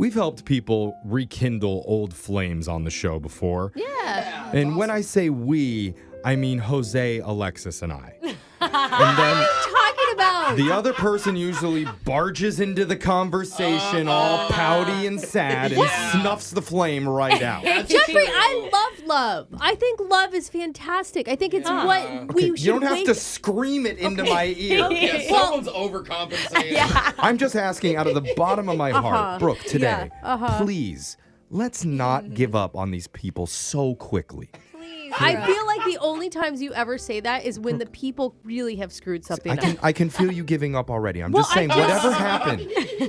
we've helped people rekindle old flames on the show before. Yeah. And when I say we, I mean Jose, Alexis, and I. And What then are you talking about? the other person usually barges into the conversation all pouty and sad and snuffs the flame right out. Jeffrey, I love. I think love is fantastic. I think it's what we should You don't have wake- to scream it into my ear. Yeah, someone's overcompensating. I'm just asking out of the bottom of my heart, Brooke, today, please, let's not give up on these people so quickly. I feel like the only times you ever say that is when the people really have screwed something up. I can feel you giving up already. I'm just saying, whatever happened,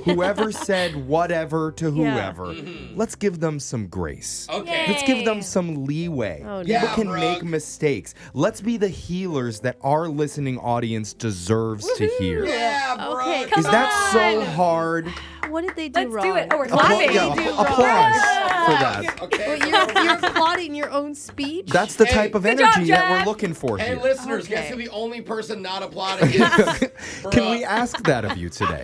whoever said whatever to whoever, let's give them some grace. Okay. Let's give them some leeway. Oh, no. People Yeah, can Brooke. make mistakes. Let's be the healers that our listening audience deserves to hear. Yeah, bro. Okay, Is that so hard? What did they do Let's wrong? do it. Oh, we're clapping. Applause for that. Okay. Wait, you're applauding your own speech? That's the Hey, type of good energy job, that we're Jeff. looking for Hey, here. listeners, Okay. guess who the only person not applauding is? Can we ask that of you today?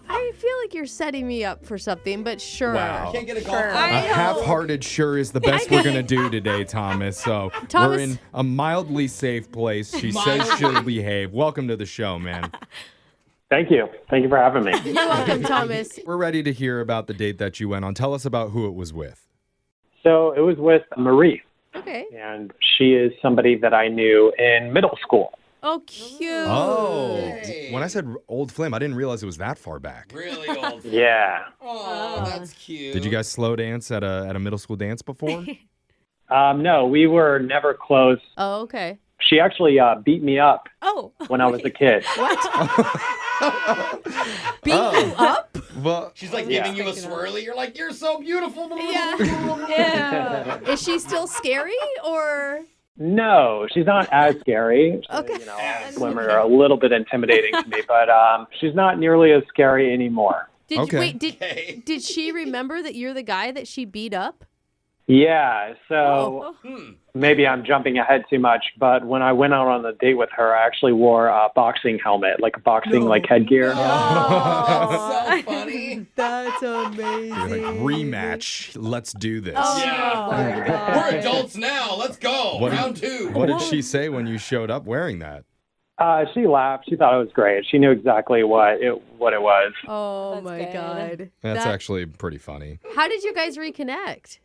I feel like you're setting me up for something, but sure. Wow. Can't get a golf Sure. A ball. half-hearted sure is the best we're going to do today, Thomas. So Thomas- we're in a mildly safe place. She says she'll behave. Welcome to the show, man. Thank you. Thank you for having me. You're welcome, Thomas. We're ready to hear about the date that you went on. Tell us about who it was with. So it was with Marie, Okay. and she is somebody that I knew in middle school. Oh, cute. Oh. Hey. When I said old flame, I didn't realize it was that far back. Really old. Yeah. Oh, that's cute. Did you guys slow dance at a middle school dance before? No, we were never close. Oh, okay. She actually beat me up Oh. when I was a kid. Beat you up? Well, She's like giving you a swirly. You're like, you're so beautiful. Yeah. Is she still scary or? No, she's not as scary. Okay. Women are a little bit intimidating to me, but she's not nearly as scary anymore. Did Okay. wait, Okay. did she remember that you're the guy that she beat up? Yeah, so maybe I'm jumping ahead too much, but when I went out on the date with her, I actually wore a boxing helmet, like a boxing like headgear. Oh, that's so funny. That's amazing. you're like, rematch. Let's do this. Yeah. We're adults now. Let's go. What did- Round two. What did she say when you showed up wearing that? She laughed. She thought it was great. She knew exactly what it was. Oh That's my good. God. That's That- actually pretty funny. How did you guys reconnect?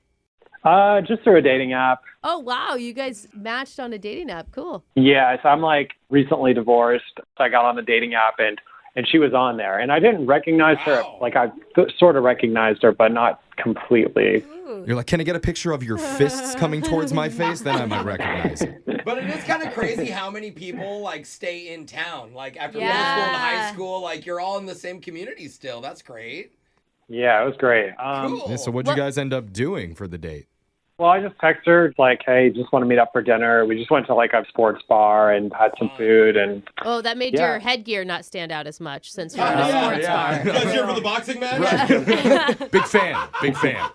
Just through a dating app. Oh wow, you guys matched on a dating app. Cool. Yeah, so I'm like recently divorced. So I got on the dating app and she was on there. And I didn't recognize her. Wow. Like I sort of recognized her, but not completely. You're like, can I get a picture of your fists coming towards my face? Then I might recognize it. But it is kind of crazy how many people like stay in town. Like after middle Yeah. school and high school, like you're all in the same community still. That's great. Yeah, it was great. Cool. Yeah, so what'd you guys end up doing for the date? Well, I just texted her like, hey, just want to meet up for dinner. We just went to like a sports bar and had some food and Oh, that made Yeah. your headgear not stand out as much since you're in a sports bar. You guys here for the boxing match? Big fan. Big fan.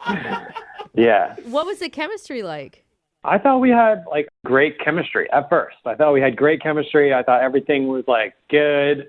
yeah. What was the chemistry like? I thought we had like great chemistry at first. I thought we had great chemistry. I thought everything was like good,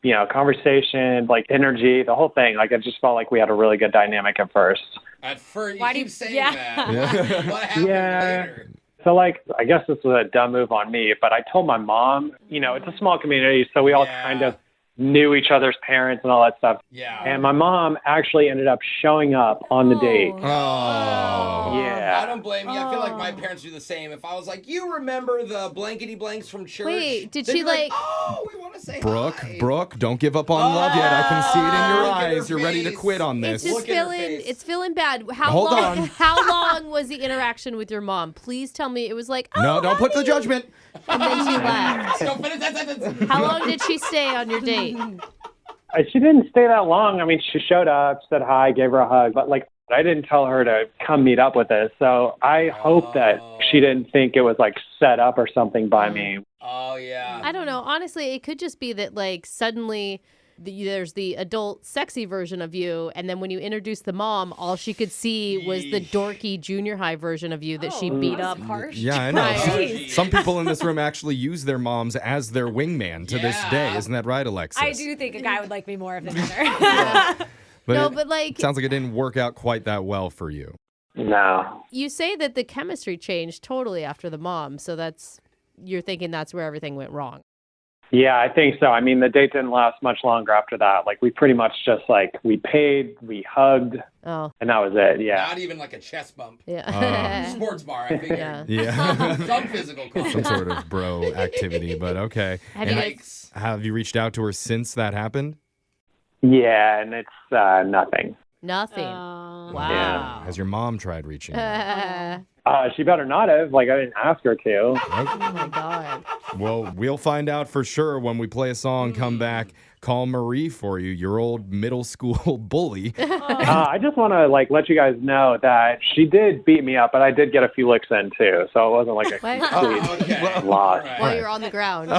you know, conversation, like energy, the whole thing. Like I just felt like we had a really good dynamic at first. At first, you Why do keep you- saying yeah. that. What happened Yeah. later? So like, I guess this was a dumb move on me, but I told my mom, you know, it's a small community, so we all Yeah. kind of knew each other's parents and all that stuff. Yeah. And my mom actually ended up showing up on the date. Oh. Yeah. I don't blame you. I feel like my parents do the same. If I was like, you remember the blankety blanks from church? Wait, did they'd she, be like, like- oh, we want to say hi. Brooke, don't give up on love yet. I can see it in your Look at her eyes. You're ready to face. quit on It's this. just Look at her feeling face. it's feeling bad. How Hold long on. how long was the interaction with your mom? Please tell me it was like, oh, No, don't put the honey. judgment. And then she left. Don't finish that sentence. How long did she stay on your date? She didn't stay that long. I mean, she showed up, said hi, gave her a hug, but like, I didn't tell her to come meet up with us. So I hope that she didn't think it was like set up or something by me. Oh, yeah. I don't know. Honestly, it could just be that like suddenly there's the adult sexy version of you, and then when you introduced the mom, all she could see was the dorky junior high version of you that she beat up. Harsh. Yeah, I know. Right. Some people in this room actually use their moms as their wingman to this day. Yeah. Isn't that right, Alexis? I do think a guy would like me more if they met her. No, but like, Sounds like it didn't work out quite that well for you. No. you say that the chemistry changed totally after the mom, so you're thinking that's where everything went wrong. Yeah, I think so. I mean, the date didn't last much longer after that. Like, we pretty much just, like, we paid, we hugged, Oh, and that was it. Yeah. Not even like a chest bump. yeah. Sports bar, I figured. Yeah. Yeah. Some physical Some contact. sort of bro activity, but okay. Have And you Yikes. have you reached out to her since that happened? Yeah, and it's nothing. Nothing. Oh. Wow. Has your mom tried reaching out? She better not have. Like, I didn't ask her to. Oh my God. Well, we'll find out for sure when we play a song, come back, call Marie for you, your old middle school bully. I just want to, like, let you guys know that she did beat me up, but I did get a few licks in, too. So it wasn't like a What? complete Okay. loss. All right. While you're on the ground,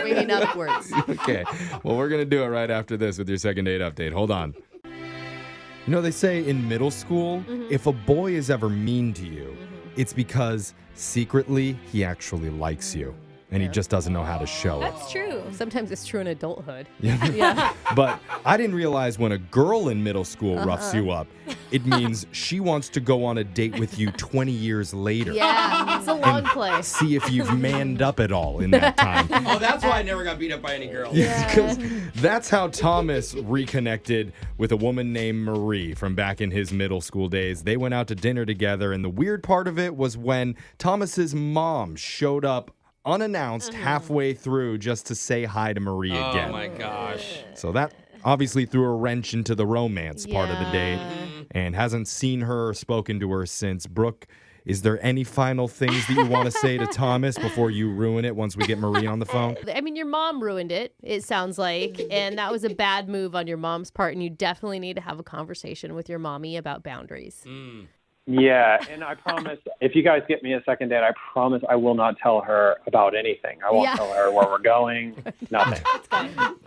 swinging upwards. Okay. Well, we're going to do it right after this with your second date update. Hold on. You know, they say in middle school, if a boy is ever mean to you, it's because secretly he actually likes you and he just doesn't know how to show it. That's true. Sometimes it's true in adulthood. Yeah. But I didn't realize when a girl in middle school roughs you up, it means she wants to go on a date with you 20 years later. Yeah, it's a long play. See if you've manned up at all in that time. Oh, that's why I never got beat up by any girls. Because that's how Thomas reconnected with a woman named Marie from back in his middle school days. They went out to dinner together, and the weird part of it was when Thomas's mom showed up unannounced halfway through just to say hi to Marie again. Oh my gosh. So that obviously threw a wrench into the romance part of the date, Yeah. and hasn't seen her or spoken to her since. Brooke, is there any final things that you want to say to Thomas before you ruin it once we get Marie on the phone? I mean, your mom ruined it sounds like, and that was a bad move on your mom's part, and you definitely need to have a conversation with your mommy about boundaries. Yeah, and I promise, if you guys get me a second date, I promise I will not tell her about anything. I won't Yeah. tell her where we're going, nothing.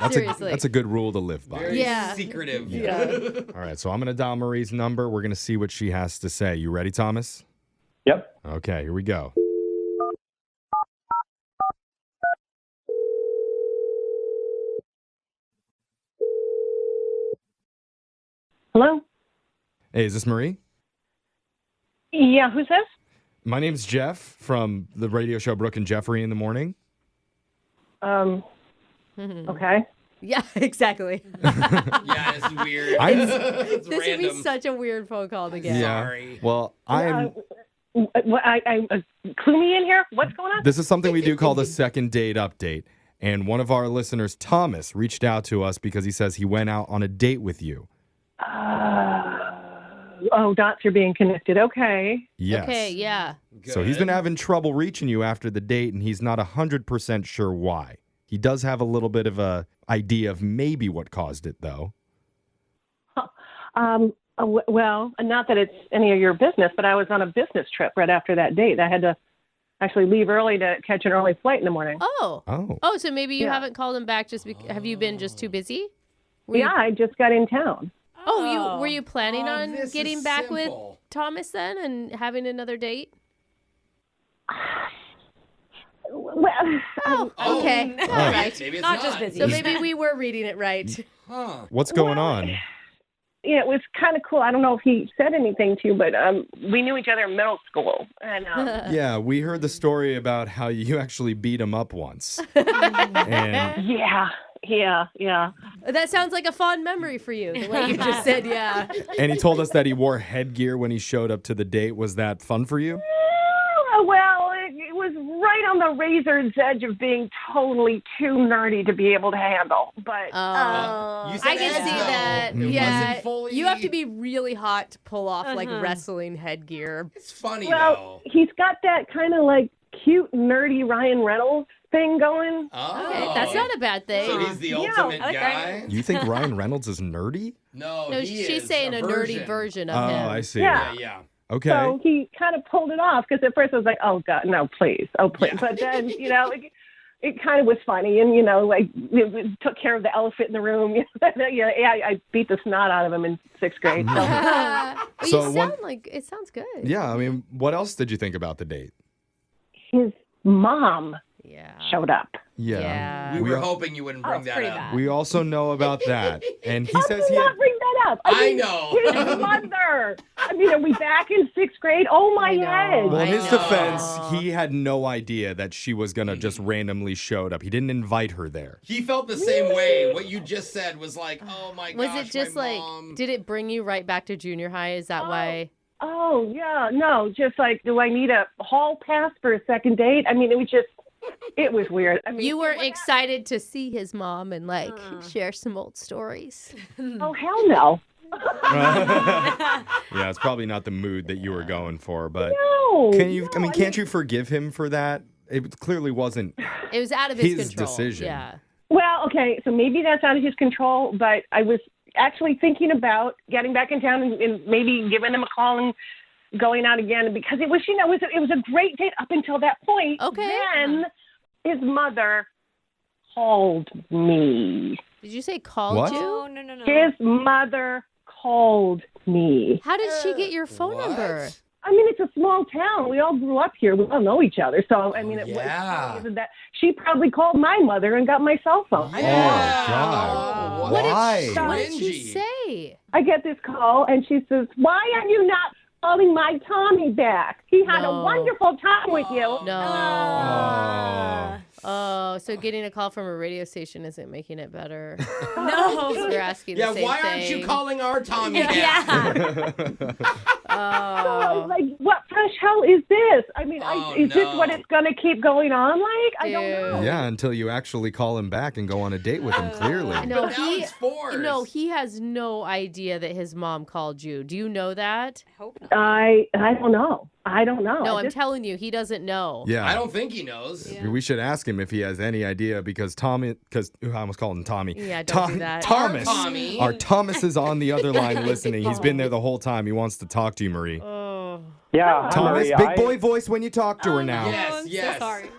Seriously. That's a good rule to live by. Very Yeah. secretive. All right, so I'm going to dial Marie's number. We're going to see what she has to say. You ready, Thomas? Yep. Okay, here we go. Hello? Hey, is this Marie? Yeah, who's this? My name's Jeff from the radio show Brooke and Jeffrey in the Morning. Okay. Yeah, exactly. Yeah, this is weird. It's This would be random. such a weird phone call to get. Sorry. Well, I'm. Clue me in here. What's going on? This is something we do called a second date update. And one of our listeners, Thomas, reached out to us because he says he went out on a date with you. Dots are being connected. Okay. Yes. Okay, yeah. So he's been having trouble reaching you after the date, and he's not 100% sure why. He does have a little bit of a idea of maybe what caused it, though. Well, not that it's any of your business, but I was on a business trip right after that date. I had to actually leave early to catch an early flight in the morning. Oh. Oh. Oh, so maybe you Yeah. haven't called him back just because, have you been just too busy? Yeah, I just got in town. Were you planning on this getting is back with simple. Thomas then and having another date? Well, Okay. Oh, All right. Maybe it's Not just busy. So maybe we were reading it right. Huh. What's going on? it was kind of cool. I don't know if he said anything to you, but we knew each other in middle school. And Yeah, we heard the story about how you actually beat him up once. And yeah. That sounds like a fond memory for you, the way you just said, yeah. he told us that he wore headgear when he showed up to the date. Was that fun for you? Well, it was right on the razor's edge of being totally too nerdy to be able to handle. But You said I can edge, see though. that. It Yeah. wasn't fully... You have to be really hot to pull off like Uh-huh. wrestling headgear. It's funny, well, though. he's got that kind of like cute nerdy Ryan Reynolds thing going. Oh. Okay, that's not a bad thing. So he's the Yeah, ultimate I like guy? You think Ryan Reynolds is nerdy? No, No, he she's is saying a nerdy version of him. Oh, I see. Yeah. Yeah. Okay. So he kind of pulled it off because at first I was like, oh, God, no, please. Oh, please. But then, it kind of was funny. And, it took care of the elephant in the room. I beat the snot out of him in sixth grade. So. Well, So you one- sound like it sounds good. Yeah, I mean, what else did you think about the date? His mom. showed up. Yeah. We were hoping you wouldn't bring that pretty up. bad. We also know about that. And he says he Did had... not bring that up. I know. His mother. I mean, are we back in 6th grade? Oh, my head. Well, in his know. defense, he had no idea that she was going to just randomly showed up. He didn't invite her there. He felt the same way. What you just said was like, oh my gosh, Was it just my like, mom. did it bring you right back to junior high? Is that why? Oh, yeah. No, just like, do I need a hall pass for a second date? I mean, it was weird. I mean, You were excited to see his mom and like share some old stories. oh, hell no. Yeah, it's probably not the mood that you were going for, but No. can't you forgive him for that? It clearly wasn't. It was out of his control. decision. Yeah. Well, okay, so maybe that's out of his control, but I was actually thinking about getting back in town and maybe giving him a call and going out again because it was, it was a great date up until that point. Okay. Then his mother called me. Did you say called What? you? Oh, no. His mother called me. How did she get your phone number? I mean, it's a small town. We all grew up here. We all know each other. So, I mean, Yeah. isn't that she probably called my mother and got my cell phone. Oh, God. What Why? What did she Cringy. say? I get this call, and she says, "Why are you not calling my Tommy back? He had a No. wonderful time with you." No. Oh, so getting a call from a radio station isn't making it better. No. You're asking Yeah, the same why thing. aren't you calling our Tommy back? Yeah. So I Oh. was like, what fresh hell is this? I mean, Oh, is this no. what it's going to keep going on like? I don't Dude. know. Yeah, until you actually call him back and go on a date with him, clearly. No, But now it's forced. No, he has no idea that his mom called you. Do you know that? I hope not. I don't know. I don't know. No, I I'm just- telling you, he doesn't know. Yeah. I don't think he knows. Yeah. We should ask him if he has any idea because I almost called him Tommy. Yeah, don't do that. Thomas. Our Tommy. Our Thomas is on the other line listening. He's been there the whole time. He wants to talk to you, Marie. Oh. Yeah, Thomas, Marie, big boy voice when you talk to her now. Yes, I'm yes. so sorry.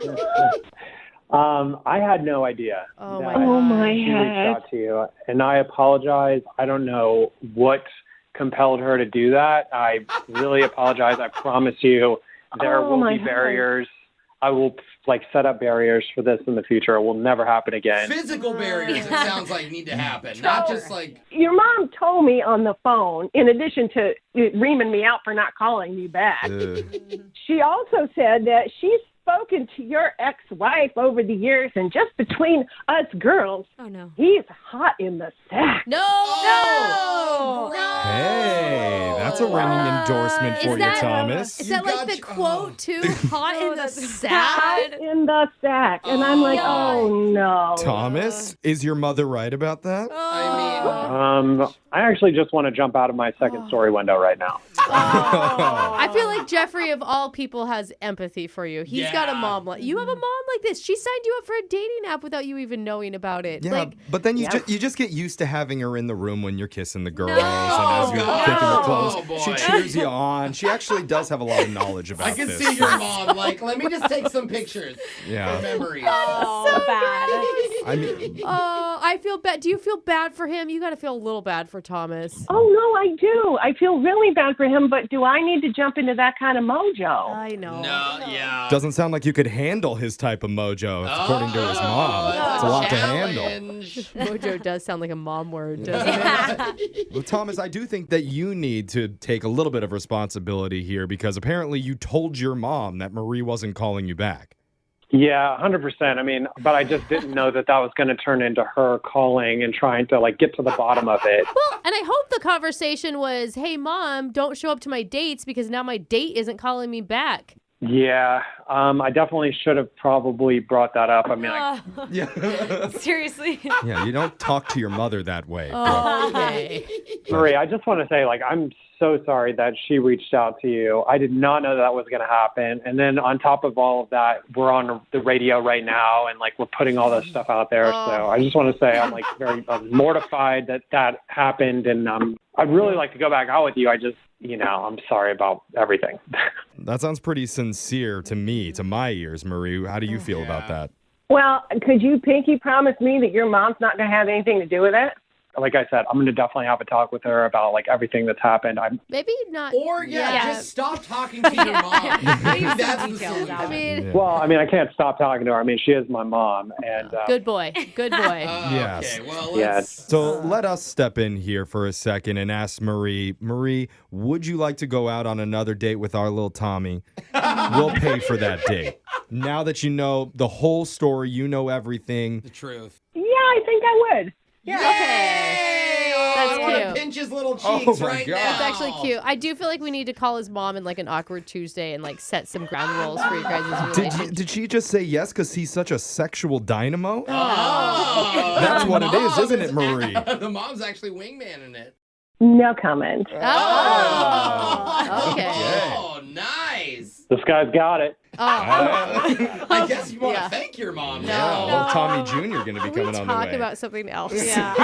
I had no idea. Oh, that my God. Oh my she reached head. out to you, and I apologize. I don't know what compelled her to do that. I really apologize. I promise you, there Oh, will my be head. barriers. I will set up barriers for this in the future. It will never happen again. Physical barriers, it sounds like, need to happen. Not just like, Your mom told me on the phone, in addition to reaming me out for not calling me back, she also said that she's spoken to your ex-wife over the years, and just between us girls, Oh, no. he's hot in the sack. No! oh, Hey, that's a ringing endorsement for Is you, that- Thomas. Is You that like got the you- quote too? Hot in the that's sack? bad. In the sack. And I'm like, Oh. oh, no. Thomas, is your mother right about that? I actually just want to jump out of my second story window right now. I feel like Jeffrey, of all people, has empathy for you. He's got a Yeah. mom like you have a mom like this. She signed you up for a dating app without you even knowing about it. Yeah, Like, but then you just get used to having her in the room when you're kissing the girls and as you're God. picking the Oh, clothes. boy. She cheers you on. She actually does have a lot of knowledge about I can this. see your mom like, let me just take some pictures Yeah. for memories. Oh, bad. I mean, I feel bad. Do you feel bad for him? You got to feel a little bad for Thomas. Oh, no, I do. I feel really bad for him, but do I need to jump into that kind of mojo? I know. No, yeah. doesn't sound like you could handle his type of mojo, according to his mom. that's It's a lot to handle. challenge. Mojo does sound like a mom word, doesn't it? Well, Thomas, I do think that you need to take a little bit of responsibility here because apparently you told your mom that Marie wasn't calling you back. Yeah, 100%. I mean, but I just didn't know that was going to turn into her calling and trying to get to the bottom of it. Well, and I hope the conversation was, hey, Mom, don't show up to my dates because now my date isn't calling me back. Yeah, I definitely should have probably brought that up. I mean, Yeah. Seriously. Yeah, you don't talk to your mother that way. Okay. Marie, I just want to say, I'm so sorry that she reached out to you. I did not know that was going to happen. And then on top of all of that, we're on the radio right now and we're putting all this stuff out there. So I just want to say I'm very mortified that happened. And I'd really like to go back out with you. I just, I'm sorry about everything. That sounds pretty sincere to me, to my ears, Marie. How do you feel about that? Well, could you pinky promise me that your mom's not going to have anything to do with it? like I said, I'm going to definitely have a talk with her about like everything that's happened. Maybe not. Or, just stop talking to your mom. Maybe that's the Details solution. out. I mean, Well, I mean, I can't stop talking to her. I mean, she is my mom. And good boy. Good boy. Yes. Okay, well, Yeah. let's... So let us step in here for a second and ask Marie. Marie, would you like to go out on another date with our little Tommy? We'll pay for that date. Now that you know the whole story, you know everything. The truth. Yeah, I think I would. Yeah. Okay. That's I want to cute. pinch his little cheeks Oh my right God. now. That's actually cute. I do feel like we need to call his mom in like an awkward Tuesday and like set some ground rules for you guys' relationship. Did she just say yes because he's such a sexual dynamo? Oh. That's what it is, Mom isn't it, Marie? The mom's actually wingmanning it. No comment. Oh. Okay. Oh, nice. this guy's got it. Oh. I guess you want to Yeah. thank your mom. No. Yeah, now. old Tommy Jr. going to be Can we coming on the talk way. about something else? Yeah.